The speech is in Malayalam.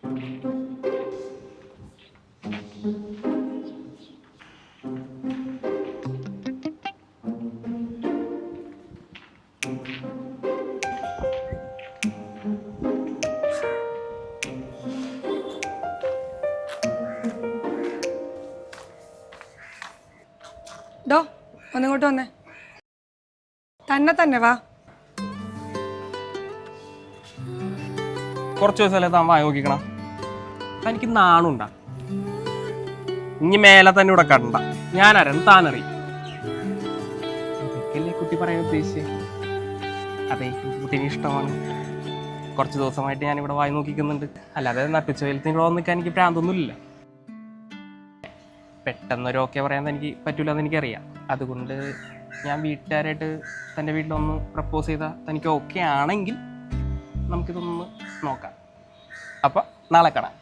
ഡോ ഒന്നിങ്ങോട്ട് വന്നേ. തന്നെ വാ. കുറച്ച് ദിവസമല്ലേ താൻ വാങ്ങി നോക്കിക്കണം. തനിക്ക് നാണുണ്ടാ? ഇനി മേലെ തന്നെ ഇവിടെ കണ്ട ഞാനറിയാം, താനറിയും. ഇതൊക്കെയല്ലേ കുട്ടി പറയാൻ ഉദ്ദേശിച്ചേ? അതെ, കുട്ടീനെ ഇഷ്ടമാണ്. കുറച്ച് ദിവസമായിട്ട് ഞാനിവിടെ വായി നോക്കിക്കുന്നുണ്ട്. അല്ലാതെ നട്ടുച്ച വെയിലത്തിന് ഇവിടെ വന്നിക്കാൻ എനിക്ക് പ്രാന്തൊന്നുമില്ല. പെട്ടെന്നൊരു ഓക്കെ പറയാൻ എനിക്ക് പറ്റൂല എന്ന് എനിക്കറിയാം. അതുകൊണ്ട് ഞാൻ വീട്ടുകാരായിട്ട് തൻ്റെ വീട്ടിലൊന്ന് പ്രപ്പോസ് ചെയ്താൽ തനിക്ക് ഓക്കെ ആണെങ്കിൽ നമുക്കിതൊന്ന് നോക്കാം. അപ്പം നാളെ കാണാം.